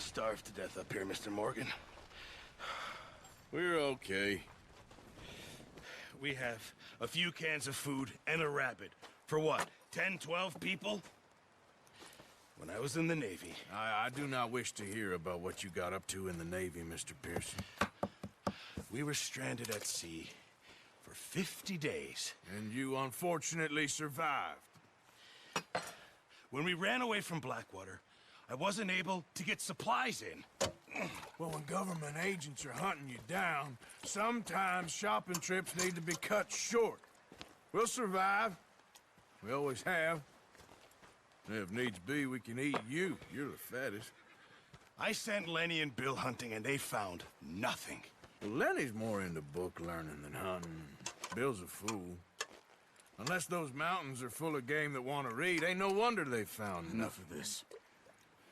to starve to death up here, Mr. Morgan. We're okay. We have a few cans of food and a rabbit. For what, 10, 12 people? When I was in the Navy... I do not wish to hear about what you got up to in the Navy, Mr. Pearson. We were stranded at sea for 50 days. And you unfortunately survived. When we ran away from Blackwater, I wasn't able to get supplies in. Well, when government agents are hunting you down, sometimes shopping trips need to be cut short. We'll survive. We always have. If needs be, we can eat you. You're the fattest. I sent Lenny and Bill hunting, and they found nothing. Well, Lenny's more into book learning than hunting. Bill's a fool. Unless those mountains are full of game that want to read, ain't no wonder they found Enough of this.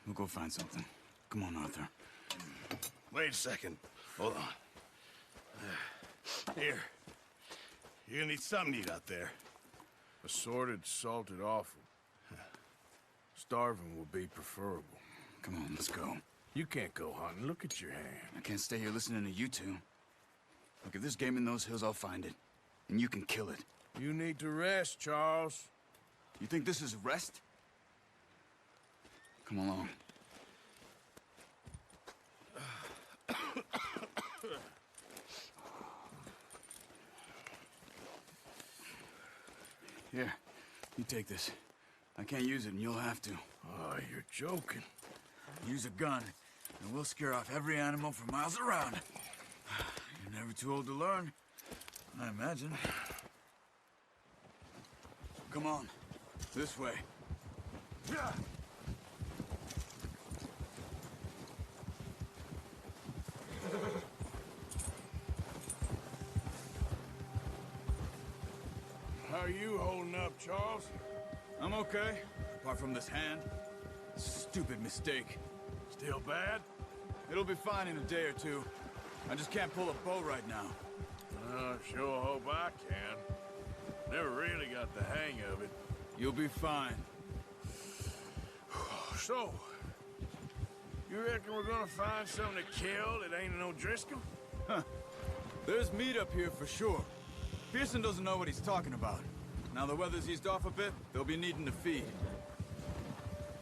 We'll go find something. Come on, Arthur. Wait a second. Hold on. Here. You're gonna need something to eat out there. Assorted, salted offal. Starving will be preferable. Come on, let's go. You can't go hunting. Look at your hand. I can't stay here listening to you two. Look, if there's game in those hills, I'll find it. And you can kill it. You need to rest, Charles. You think this is rest? Come along. Here, you take this. I can't use it, and you'll have to. Oh, you're joking. Use a gun, and we'll scare off every animal for miles around. You're never too old to learn, I imagine. Come on, this way. How are you holding up, Charles? I'm okay, apart from this hand. Stupid mistake. Still bad? It'll be fine in a day or two. I just can't pull a bow right now. I sure hope I can. Never really got the hang of it. You'll be fine. So, you reckon we're gonna find something to kill that ain't no Driscoll? Huh. There's meat up here for sure. Pearson doesn't know what he's talking about. Now the weather's eased off a bit, they'll be needing to feed.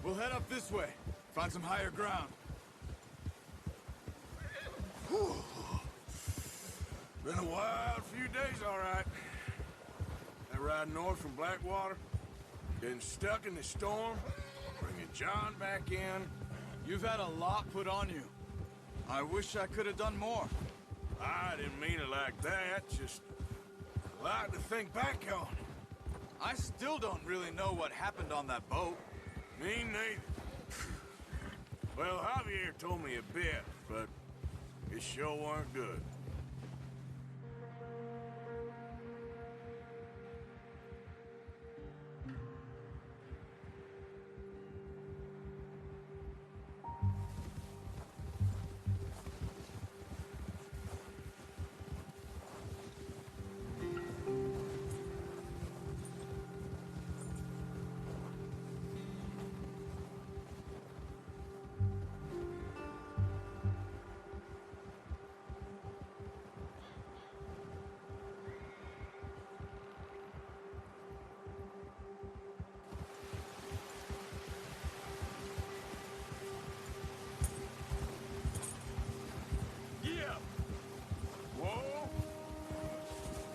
We'll head up this way. Find some higher ground. Whew. Been a wild few days, all right. That ride north from Blackwater, getting stuck in the storm, bringing John back in. You've had a lot put on you. I wish I could have done more. I didn't mean it like that, just a lot to think back on. I still don't really know what happened on that boat. Me neither. Well, Javier told me a bit, but it sure weren't good. Whoa!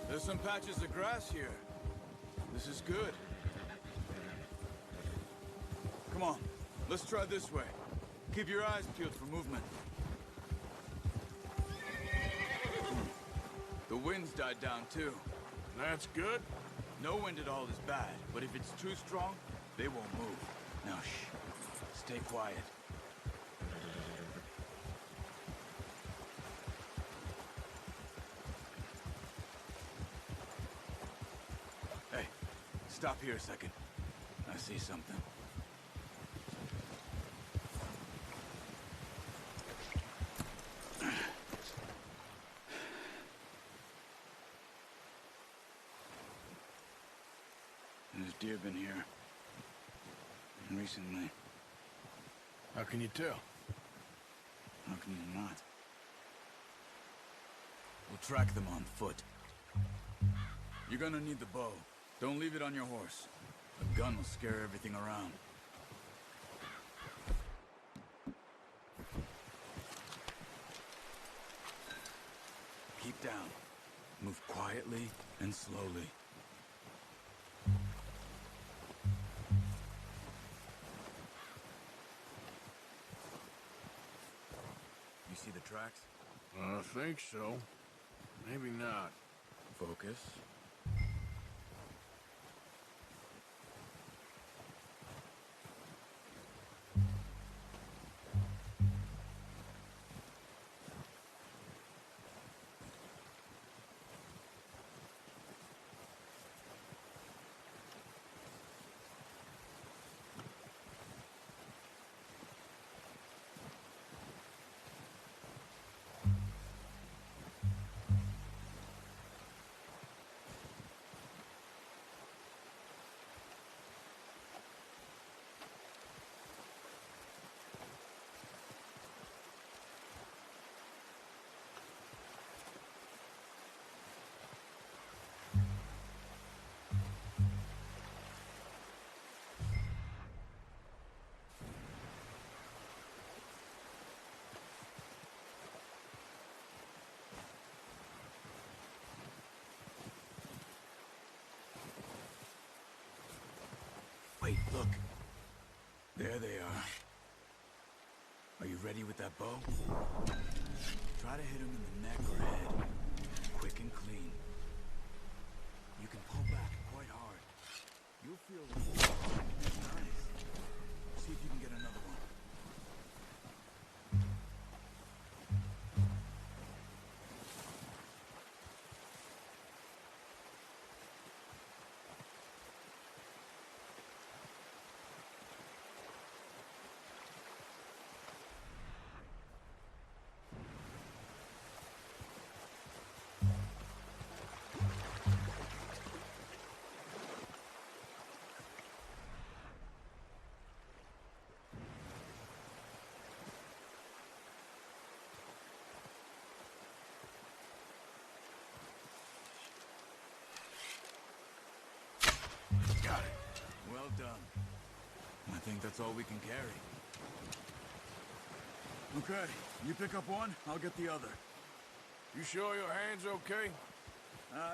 There's some patches of grass here. This is good. Come on, let's try this way. Keep your eyes peeled for movement. The wind's died down too. That's good. No wind at all is bad, but if it's too strong, they won't move. Now shh, stay quiet. Hey, stop here a second. I see something. There's deer been here. Recently. How can you tell? track them on foot. You're gonna need the bow. Don't leave it on your horse. A gun will scare everything around. Keep down. Move quietly and slowly. You see the tracks? I think so. Maybe not. Focus. Wait, look. There they are. Are you ready with that bow? Try to hit him in the neck or head. Quick and clean. You can pull back quite hard. You'll feel nice. See if you can get another one. Got it. Well done. I think that's all we can carry. Okay, you pick up one, I'll get the other. You sure your hand's okay?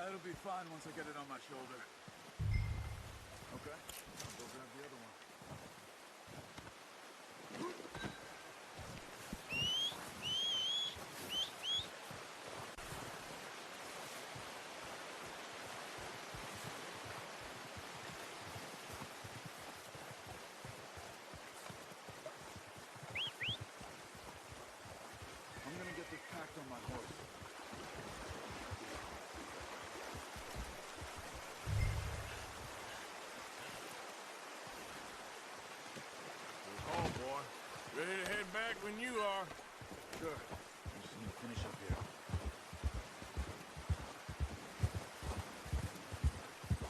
It'll be fine once I get it on my shoulder. Okay, I'll go grab the other one. I'm gonna get this packed on my horse. Oh, boy. Ready to head back when you are. Sure. I just need to finish up here.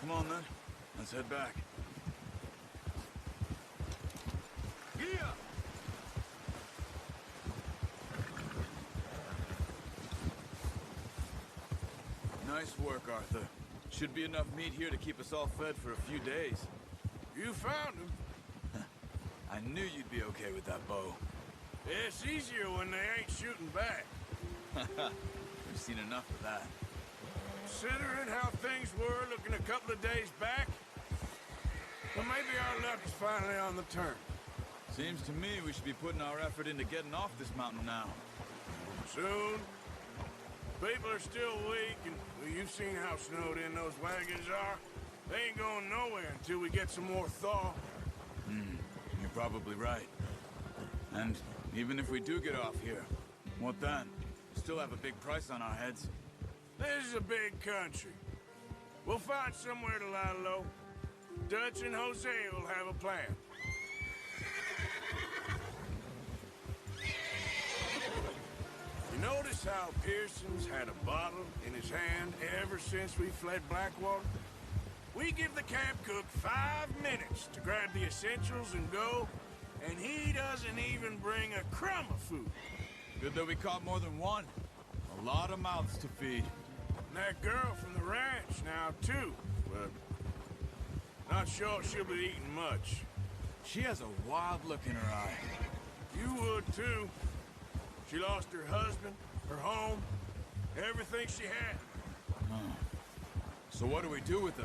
Come on, then. Let's head back. Yeah! Nice work, Arthur. Should be enough meat here to keep us all fed for a few days. You found him. I knew you'd be okay with that bow. It's easier when they ain't shooting back. We've seen enough of that. Considering how things were looking a couple of days back, well, maybe our luck is finally on the turn. Seems to me we should be putting our effort into getting off this mountain now. Soon. People are still weak, and well, you've seen how snowed in those wagons are. They ain't going nowhere until we get some more thaw. You're probably right. And even if we do get off here, what then? We still have a big price on our heads. This is a big country. We'll find somewhere to lie low. Dutch and Jose will have a plan. You notice how Pearson's had a bottle in his hand ever since we fled Blackwater? We give the camp cook 5 minutes to grab the essentials and go, and he doesn't even bring a crumb of food. Good that we caught more than one. A lot of mouths to feed. And that girl from the ranch now, too. But not sure she'll be eating much. She has a wild look in her eye. You would, too. She lost her husband, her home, everything she had. So what do we do with her?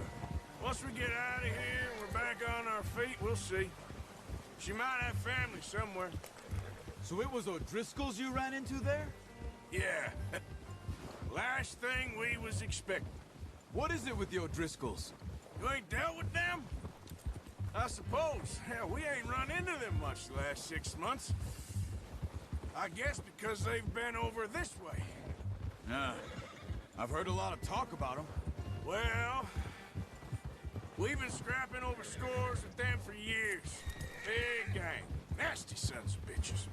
Once we get out of here and we're back on our feet, we'll see. She might have family somewhere. So it was O'Driscolls you ran into there? Yeah. Last thing we was expecting. What is it with the O'Driscolls? You ain't dealt with them? I suppose. Hell, we ain't run into them much the last 6 months. I guess because they've been over this way. Yeah. I've heard a lot of talk about them. Well, we've been scrapping over scores with them for years. Big gang. Nasty sons of bitches.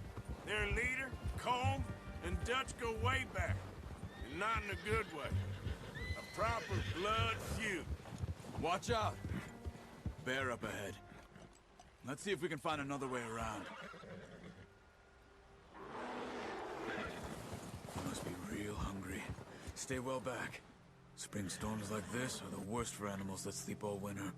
Their leader, Combe, and Dutch go way back. And not in a good way. A proper blood feud. Watch out. Bear up ahead. Let's see if we can find another way around. You must be real hungry. Stay well back. Spring storms like this are the worst for animals that sleep all winter.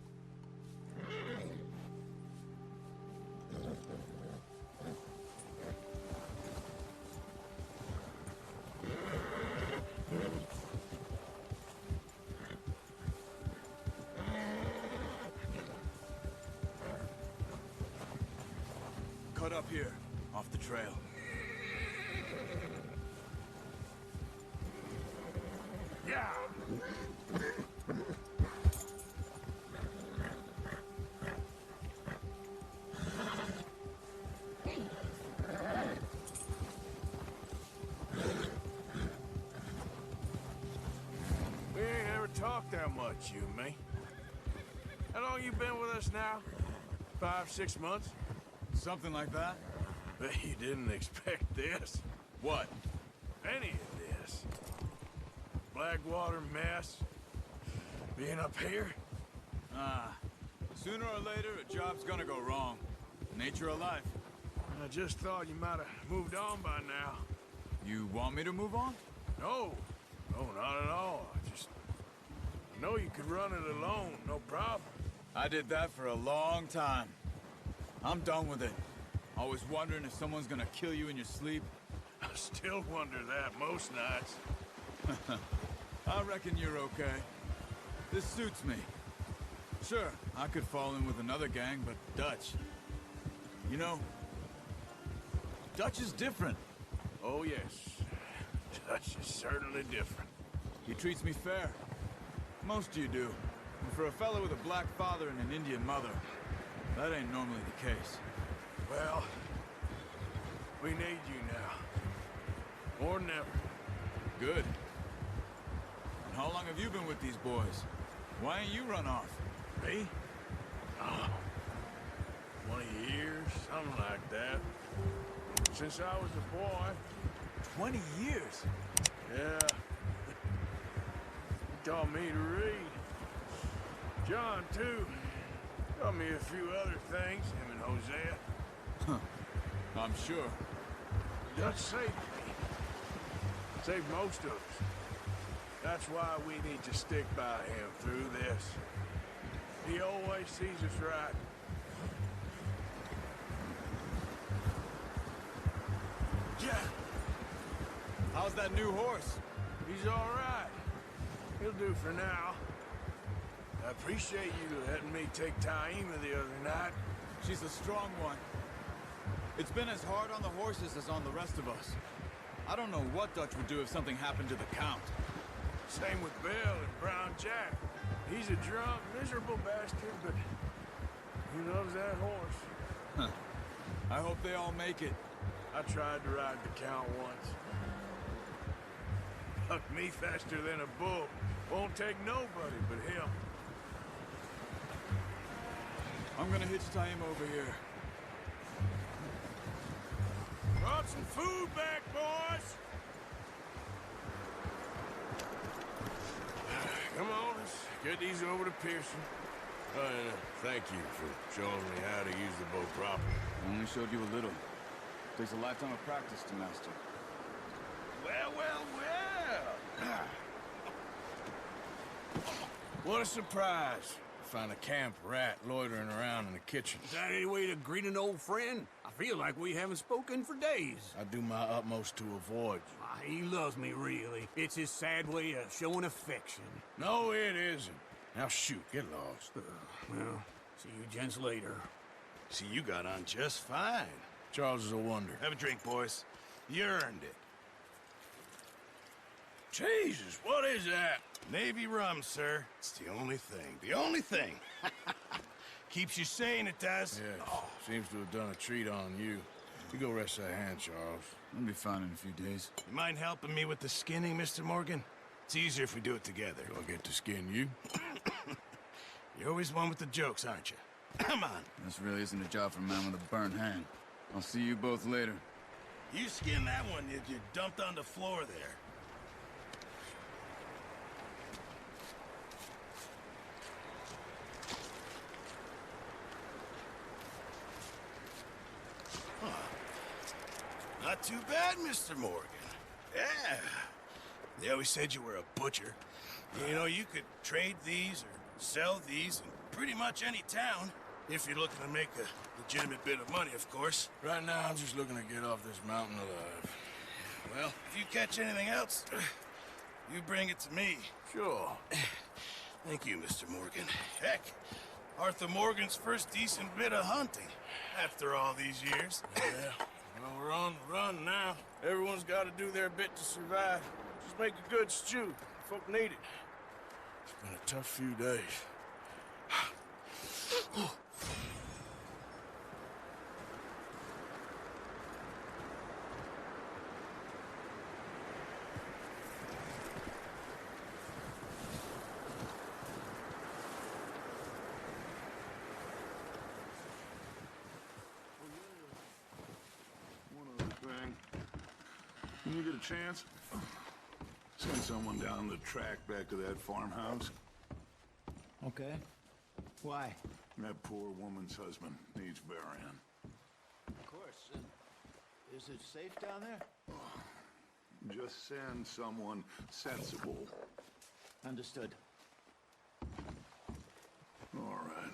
Cut up here, off the trail. Yeah! We ain't ever talked that much, you and me. How long you been with us now? 5, 6 months? Something like that? Bet you didn't expect this. What? Any of this. Blackwater mess. Being up here? Sooner or later, a job's gonna go wrong. Nature of life. I just thought you might have moved on by now. You want me to move on? No. No, not at all. I know you could run it alone, no problem. I did that for a long time. I'm done with it. Always wondering if someone's gonna kill you in your sleep. I still wonder that most nights. I reckon you're okay. This suits me. Sure, I could fall in with another gang, but Dutch... You know, Dutch is different. Oh, yes. Dutch is certainly different. He treats me fair. Most of you do. And for a fellow with a black father and an Indian mother, that ain't normally the case. Well, we need you now. More than ever. Good. And how long have you been with these boys? Why ain't you run off? Me? Oh, 20 years, something like that. Since I was a boy. 20 years? Yeah. He taught me to read. John, too. Taught me a few other things, him and Hosea. I'm sure. Dutch saved me. Saved most of us. That's why we need to stick by him through this. He always sees us right. Yeah. How's that new horse? He's all right. He'll do for now. I appreciate you letting me take Taima the other night. She's a strong one. It's been as hard on the horses as on the rest of us. I don't know what Dutch would do if something happened to the Count. Same with Bill and Brown Jack. He's a drunk, miserable bastard, but he loves that horse. Huh. I hope they all make it. I tried to ride the Count once. Bucked me faster than a bull. Won't take nobody but him. I'm gonna hitch Taima over here. Brought some food back, boys! Come on, let's get these over to Pearson. And thank you for showing me how to use the bow properly. I only showed you a little. Takes a lifetime of practice to master. Well, well, well! What a surprise. Find a camp rat loitering around in the kitchen. Is that any way to greet an old friend? I feel like we haven't spoken for days. I do my utmost to avoid you. He loves me, really. It's his sad way of showing affection. No, it isn't. Now shoot, get lost. Well, see you gents later. See, you got on just fine. Charles is a wonder. Have a drink, boys. You earned it. Jesus, what is that? Navy rum, sir. It's the only thing. The only thing. Keeps you sane, it does. Yes, seems to have done a treat on you. You go rest that hand, Charles. I'll be fine in a few days. You mind helping me with the skinning, Mr. Morgan? It's easier if we do it together. Do I get to skin you? You're always one with the jokes, aren't you? Come on. This really isn't a job for a man with a burnt hand. I'll see you both later. You skinned that one you dumped on the floor there. Not too bad, Mr. Morgan. Yeah. They always said you were a butcher. You know, you could trade these or sell these in pretty much any town. If you're looking to make a legitimate bit of money, of course. Right now, I'm just looking to get off this mountain alive. Well, if you catch anything else, you bring it to me. Sure. Thank you, Mr. Morgan. Heck, Arthur Morgan's first decent bit of hunting after all these years. Yeah. Well, we're on the run now. Everyone's got to do their bit to survive. Just make a good stew. Folk need it. It's been a tough few days. One other thing. When you get a chance, send someone down the track back to that farmhouse. Okay. Why? That poor woman's husband needs burying. Of course. Is it safe down there? Just send someone sensible. Understood. All right.